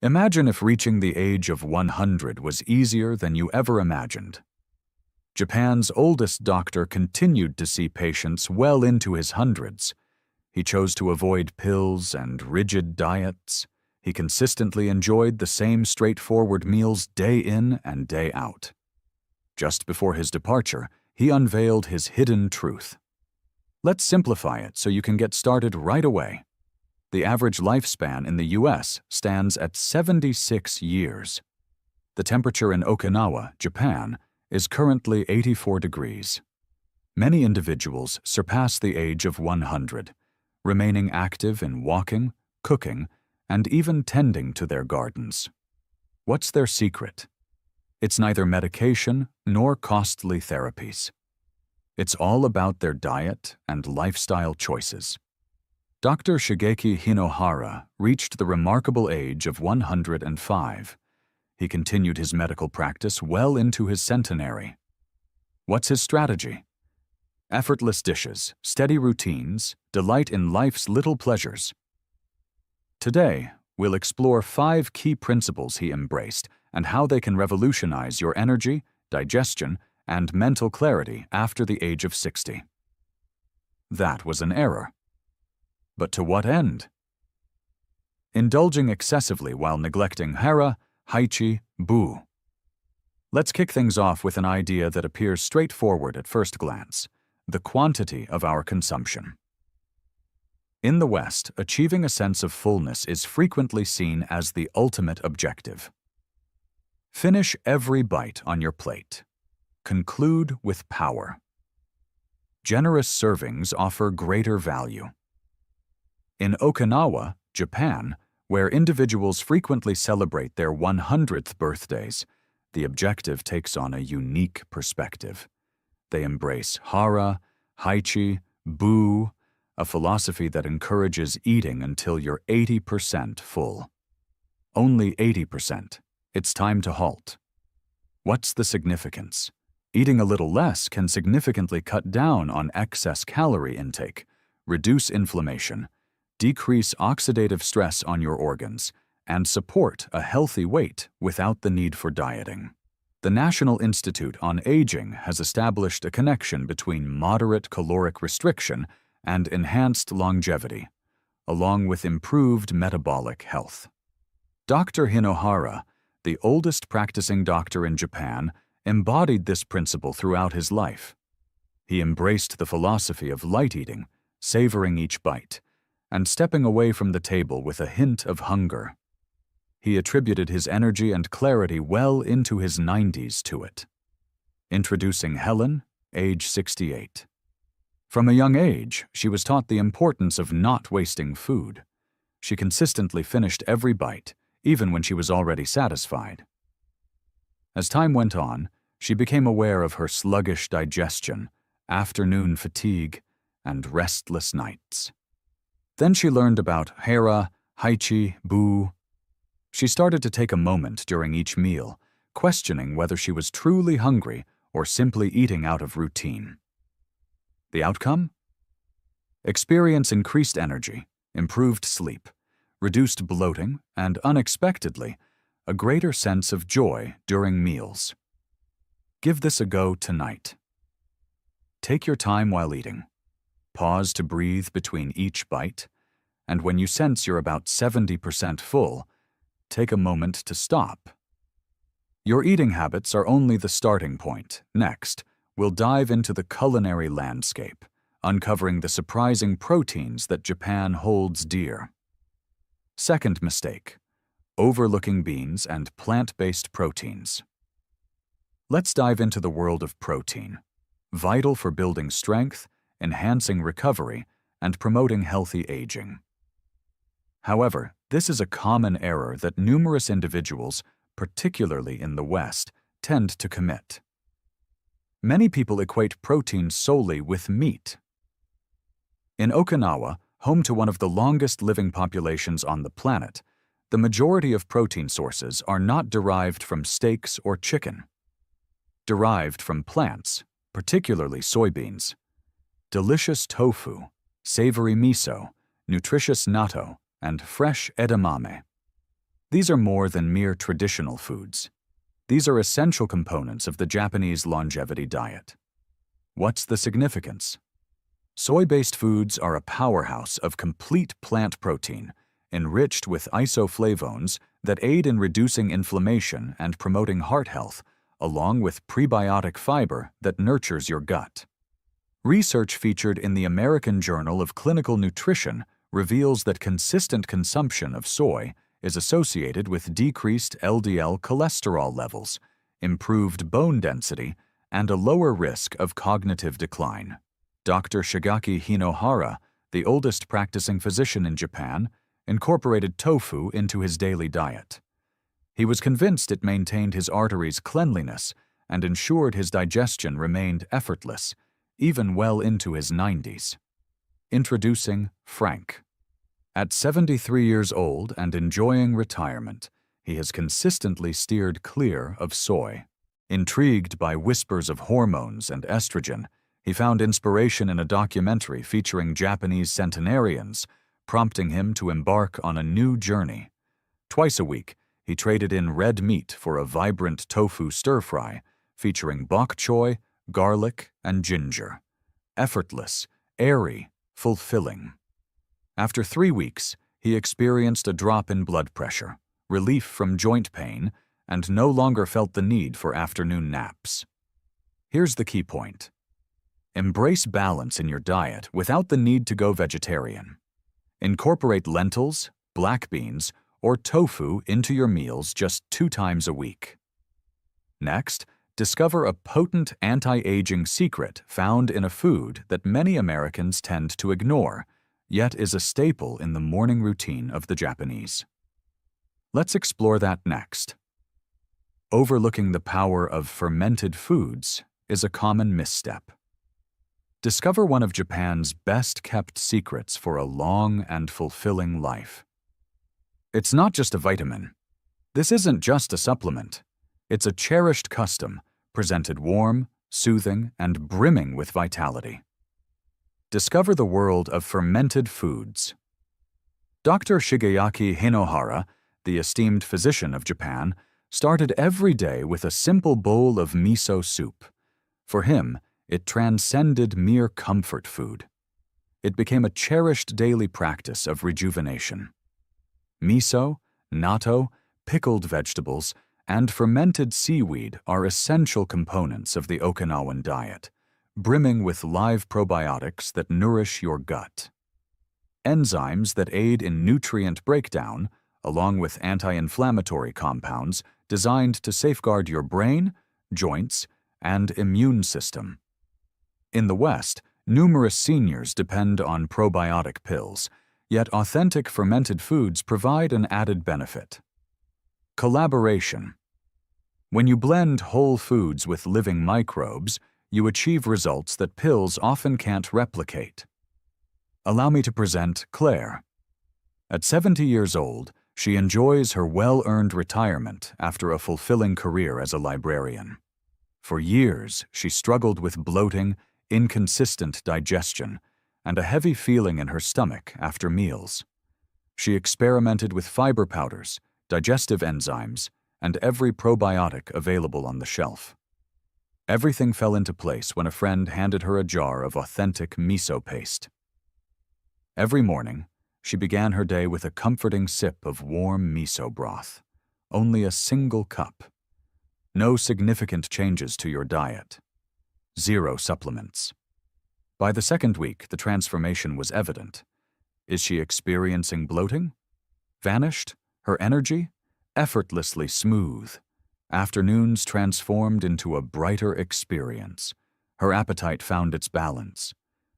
Imagine if reaching the age of 100 was easier than you ever imagined. Japan's oldest doctor continued to see patients well into his hundreds. He chose to avoid pills and rigid diets. He consistently enjoyed the same straightforward meals day in and day out. Just before his departure, he unveiled his hidden truth. Let's simplify it so you can get started right away. The average lifespan in the U.S. stands at 76 years. The temperature in Okinawa, Japan, is currently 84 degrees. Many individuals surpass the age of 100, remaining active in walking, cooking, and even tending to their gardens. What's their secret? It's neither medication nor costly therapies. It's all about their diet and lifestyle choices. Dr. Shigeaki Hinohara reached the remarkable age of 105. He continued his medical practice well into his centenary. What's his strategy? Effortless dishes, steady routines, delight in life's little pleasures. Today, we'll explore 5 key principles he embraced and how they can revolutionize your energy, digestion, and mental clarity after the age of 60. That was an error. But to what end? Indulging excessively while neglecting hara, haichi, bu. Let's kick things off with an idea that appears straightforward at first glance: the quantity of our consumption. In the West, achieving a sense of fullness is frequently seen as the ultimate objective. Finish every bite on your plate. Conclude with power. Generous servings offer greater value. In Okinawa, Japan, where individuals frequently celebrate their 100th birthdays, the objective takes on a unique perspective. They embrace hara, haichi, bu, a philosophy that encourages eating until you're 80% full. Only 80%. It's time to halt. What's the significance? Eating a little less can significantly cut down on excess calorie intake, reduce inflammation, decrease oxidative stress on your organs, and support a healthy weight without the need for dieting. The National Institute on Aging has established a connection between moderate caloric restriction and enhanced longevity, along with improved metabolic health. Dr. Hinohara, the oldest practicing doctor in Japan, embodied this principle throughout his life. He embraced the philosophy of light eating, savoring each bite, and stepping away from the table with a hint of hunger. He attributed his energy and clarity well into his 90s to it. Introducing Helen, age 68. From a young age, she was taught the importance of not wasting food. She consistently finished every bite, even when she was already satisfied. As time went on, she became aware of her sluggish digestion, afternoon fatigue, and restless nights. Then she learned about hara, haichi, bu. She started to take a moment during each meal, questioning whether she was truly hungry or simply eating out of routine. The outcome? Experience increased energy, improved sleep, reduced bloating, and unexpectedly, a greater sense of joy during meals. Give this a go tonight. Take your time while eating. Pause to breathe between each bite, and when you sense you're about 70% full, take a moment to stop. Your eating habits are only the starting point. Next, we'll dive into the culinary landscape, uncovering the surprising proteins that Japan holds dear. Second mistake: overlooking beans and plant-based proteins. Let's dive into the world of protein, vital for building strength, enhancing recovery, and promoting healthy aging. However, this is a common error that numerous individuals, particularly in the West, tend to commit. Many people equate protein solely with meat. In Okinawa, home to one of the longest living populations on the planet, the majority of protein sources are not derived from steaks or chicken. Derived from plants, particularly soybeans. Delicious tofu, savory miso, nutritious natto, and fresh edamame. These are more than mere traditional foods. These are essential components of the Japanese longevity diet. What's the significance? Soy-based foods are a powerhouse of complete plant protein, enriched with isoflavones that aid in reducing inflammation and promoting heart health, along with prebiotic fiber that nurtures your gut. Research featured in the American Journal of Clinical Nutrition reveals that consistent consumption of soy is associated with decreased LDL cholesterol levels, improved bone density, and a lower risk of cognitive decline. Dr. Shigeaki Hinohara, the oldest practicing physician in Japan, incorporated tofu into his daily diet. He was convinced it maintained his arteries' cleanliness and ensured his digestion remained effortless, even well into his 90s. Introducing Frank. At 73 years old and enjoying retirement, he has consistently steered clear of soy. Intrigued by whispers of hormones and estrogen, he found inspiration in a documentary featuring Japanese centenarians, prompting him to embark on a new journey. Twice a week, he traded in red meat for a vibrant tofu stir-fry, featuring bok choy, garlic, and ginger. Effortless, airy, fulfilling. After 3 weeks, he experienced a drop in blood pressure, relief from joint pain, and no longer felt the need for afternoon naps. Here's the key point. Embrace balance in your diet without the need to go vegetarian. Incorporate lentils, black beans, or tofu into your meals just 2 times a week. Next, discover a potent anti-aging secret found in a food that many Americans tend to ignore, yet is a staple in the morning routine of the Japanese. Let's explore that next. Overlooking the power of fermented foods is a common misstep. Discover one of Japan's best-kept secrets for a long and fulfilling life. It's not just a vitamin. This isn't just a supplement. It's a cherished custom, presented warm, soothing, and brimming with vitality. Discover the world of fermented foods. Dr. Shigeaki Hinohara, the esteemed physician of Japan, started every day with a simple bowl of miso soup. For him, it transcended mere comfort food. It became a cherished daily practice of rejuvenation. Miso, natto, pickled vegetables, and fermented seaweed are essential components of the Okinawan diet, brimming with live probiotics that nourish your gut. Enzymes that aid in nutrient breakdown, along with anti-inflammatory compounds designed to safeguard your brain, joints, and immune system. In the West, numerous seniors depend on probiotic pills, yet authentic fermented foods provide an added benefit. Collaboration. When you blend whole foods with living microbes, you achieve results that pills often can't replicate. Allow me to present Claire. At 70 years old, she enjoys her well-earned retirement after a fulfilling career as a librarian. For years, she struggled with bloating, inconsistent digestion, and a heavy feeling in her stomach after meals. She experimented with fiber powders, digestive enzymes, and every probiotic available on the shelf. Everything fell into place when a friend handed her a jar of authentic miso paste. Every morning, she began her day with a comforting sip of warm miso broth. Only a single cup. No significant changes to your diet. 0 supplements. By the 2nd week, the transformation was evident. Is she experiencing bloating? Vanished? Her energy? Effortlessly smooth. Afternoons transformed into a brighter experience. Her appetite found its balance.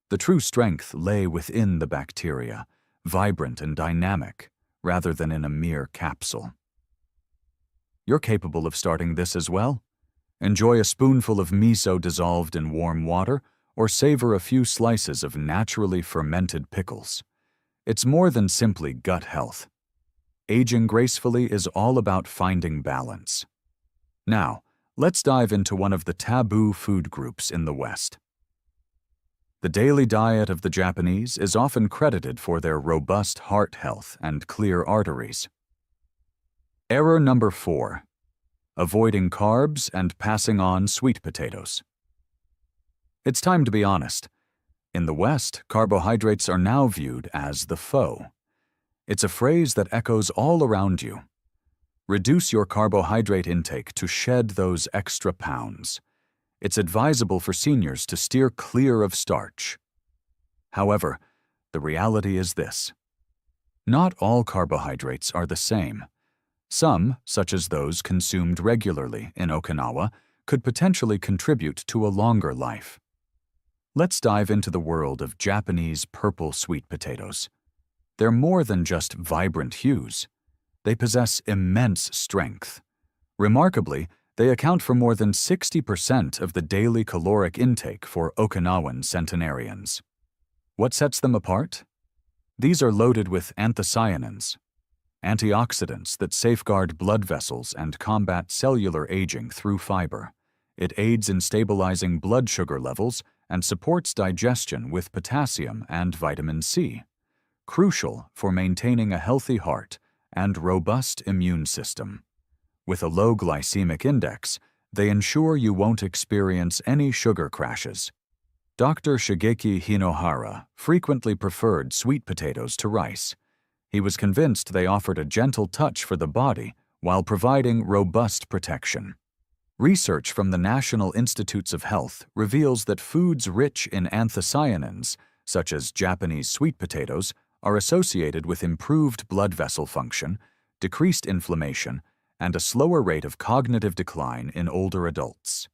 The true strength lay within the bacteria, vibrant and dynamic, rather than in a mere capsule. You're capable of starting this as well. Enjoy a spoonful of miso dissolved in warm water, or savor a few slices of naturally fermented pickles. It's more than simply gut health. Aging gracefully is all about finding balance. Now, let's dive into one of the taboo food groups in the West. The daily diet of the Japanese is often credited for their robust heart health and clear arteries. Error number 4. Avoiding carbs and passing on sweet potatoes. It's time to be honest. In the West, carbohydrates are now viewed as the foe. It's a phrase that echoes all around you. Reduce your carbohydrate intake to shed those extra pounds. It's advisable for seniors to steer clear of starch. However, the reality is this. Not all carbohydrates are the same. Some, such as those consumed regularly in Okinawa, could potentially contribute to a longer life. Let's dive into the world of Japanese purple sweet potatoes. They're more than just vibrant hues. They possess immense strength. Remarkably, they account for more than 60% of the daily caloric intake for Okinawan centenarians. What sets them apart? These are loaded with anthocyanins, antioxidants that safeguard blood vessels and combat cellular aging through fiber. It aids in stabilizing blood sugar levels and supports digestion with potassium and vitamin C, crucial for maintaining a healthy heart and robust immune system. With a low glycemic index, they ensure you won't experience any sugar crashes. Dr. Shigeaki Hinohara frequently preferred sweet potatoes to rice. He was convinced they offered a gentle touch for the body while providing robust protection. Research from the National Institutes of Health reveals that foods rich in anthocyanins, such as Japanese sweet potatoes, are associated with improved blood vessel function, decreased inflammation, and a slower rate of cognitive decline in older adults.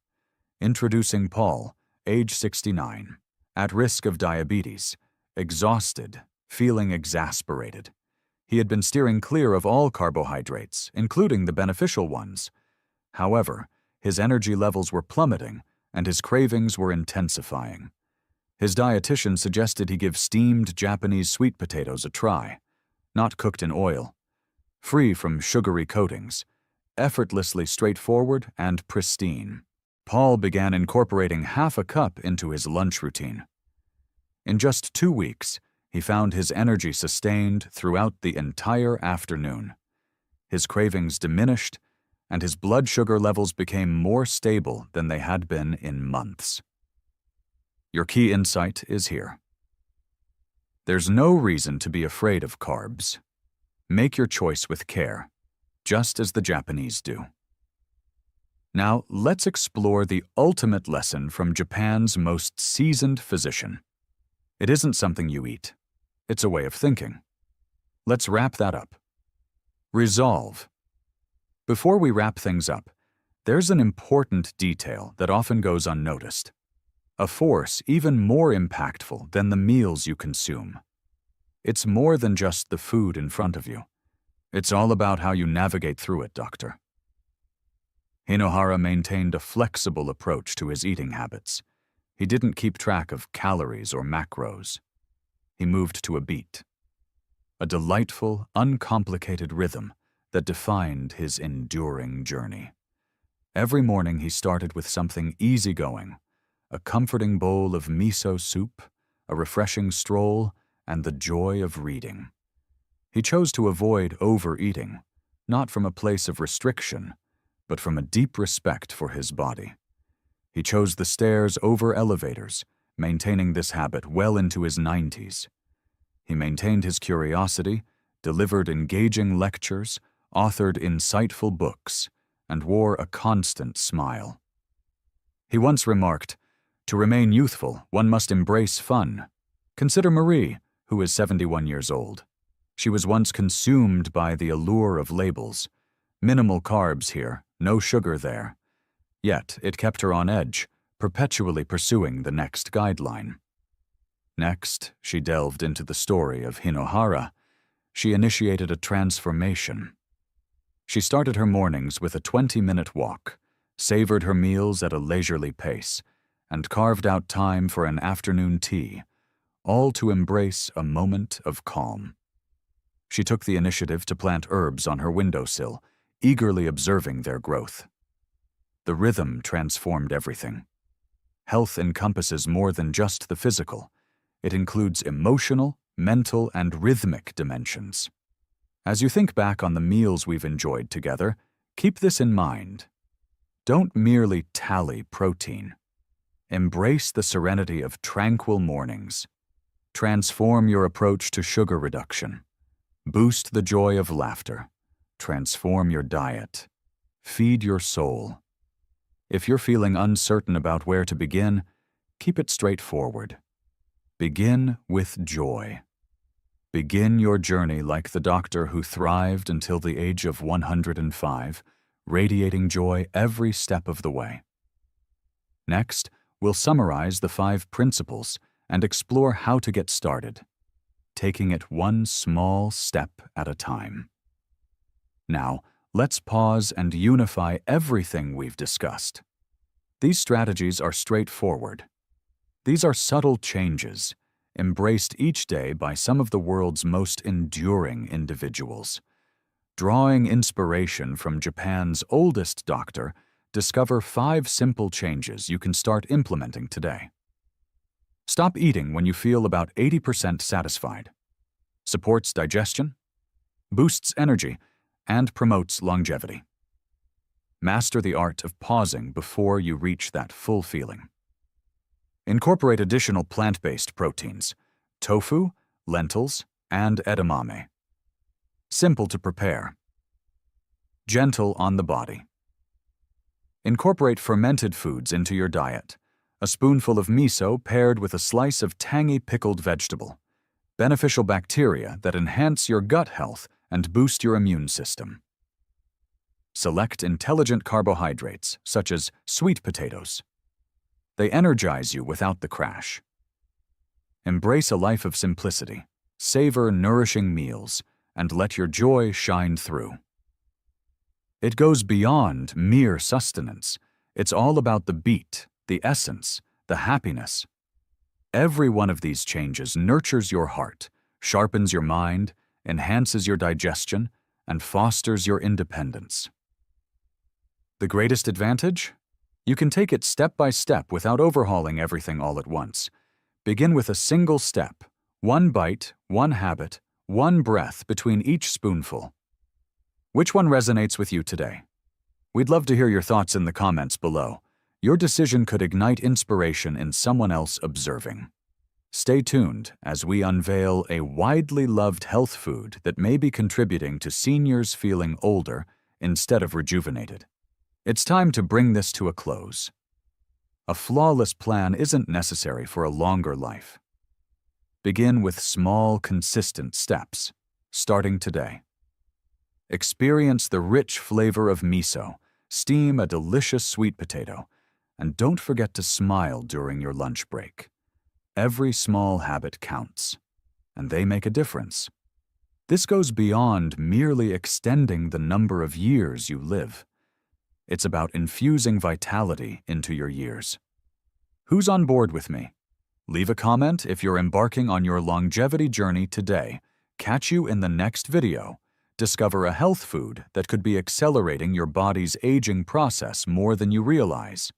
Introducing Paul, age 69, at risk of diabetes, exhausted, feeling exasperated. He had been steering clear of all carbohydrates, including the beneficial ones. However, his energy levels were plummeting and his cravings were intensifying. His dietitian suggested he give steamed Japanese sweet potatoes a try, not cooked in oil, free from sugary coatings, effortlessly straightforward and pristine. Paul began incorporating half a cup into his lunch routine. In just 2 weeks, he found his energy sustained throughout the entire afternoon. His cravings diminished, and his blood sugar levels became more stable than they had been in months. Your key insight is here. There's no reason to be afraid of carbs. Make your choice with care, just as the Japanese do. Now, let's explore the ultimate lesson from Japan's most seasoned physician. It isn't something you eat. It's a way of thinking. Let's wrap that up. Resolve. Before we wrap things up, there's an important detail that often goes unnoticed. A force even more impactful than the meals you consume. It's more than just the food in front of you. It's all about how you navigate through it, Doctor. Hinohara maintained a flexible approach to his eating habits. He didn't keep track of calories or macros. He moved to a beat. A delightful, uncomplicated rhythm that defined his enduring journey. Every morning he started with something easygoing, a comforting bowl of miso soup, a refreshing stroll, and the joy of reading. He chose to avoid overeating, not from a place of restriction, but from a deep respect for his body. He chose the stairs over elevators, maintaining this habit well into his 90s. He maintained his curiosity, delivered engaging lectures, authored insightful books, and wore a constant smile. He once remarked, "To remain youthful, one must embrace fun." Consider Marie, who is 71 years old. She was once consumed by the allure of labels. Minimal carbs here, no sugar there. Yet it kept her on edge, perpetually pursuing the next guideline. Next, she delved into the story of Hinohara. She initiated a transformation. She started her mornings with a 20-minute walk, savored her meals at a leisurely pace, and carved out time for an afternoon tea, all to embrace a moment of calm. She took the initiative to plant herbs on her windowsill, eagerly observing their growth. The rhythm transformed everything. Health encompasses more than just the physical. It includes emotional, mental, and rhythmic dimensions. As you think back on the meals we've enjoyed together, keep this in mind. Don't merely tally protein. Embrace the serenity of tranquil mornings. Transform your approach to sugar reduction. Boost the joy of laughter. Transform your diet. Feed your soul. If you're feeling uncertain about where to begin, keep it straightforward. Begin with joy. Begin your journey like the doctor who thrived until the age of 105, radiating joy every step of the way. Next, we'll summarize the 5 principles and explore how to get started, taking it one small step at a time. Now, let's pause and unify everything we've discussed. These strategies are straightforward. These are subtle changes, embraced each day by some of the world's most enduring individuals. Drawing inspiration from Japan's oldest doctor, discover 5 simple changes you can start implementing today. Stop eating when you feel about 80% satisfied. Supports digestion, boosts energy, and promotes longevity. Master the art of pausing before you reach that full feeling. Incorporate additional plant-based proteins, tofu, lentils, and edamame. Simple to prepare. Gentle on the body. Incorporate fermented foods into your diet. A spoonful of miso paired with a slice of tangy pickled vegetable. Beneficial bacteria that enhance your gut health and boost your immune system. Select intelligent carbohydrates, such as sweet potatoes. They energize you without the crash. Embrace a life of simplicity. Savor nourishing meals, and let your joy shine through. It goes beyond mere sustenance. It's all about the beat, the essence, the happiness. Every one of these changes nurtures your heart, sharpens your mind, enhances your digestion, and fosters your independence. The greatest advantage? You can take it step by step without overhauling everything all at once. Begin with a single step, one bite, one habit, one breath between each spoonful. Which one resonates with you today? We'd love to hear your thoughts in the comments below. Your decision could ignite inspiration in someone else observing. Stay tuned as we unveil a widely loved health food that may be contributing to seniors feeling older instead of rejuvenated. It's time to bring this to a close. A flawless plan isn't necessary for a longer life. Begin with small, consistent steps, starting today. Experience the rich flavor of miso, steam a delicious sweet potato, and don't forget to smile during your lunch break. Every small habit counts, and they make a difference. This goes beyond merely extending the number of years you live. It's about infusing vitality into your years. Who's on board with me? Leave a comment if you're embarking on your longevity journey today. Catch you in the next video. Discover a health food that could be accelerating your body's aging process more than you realize.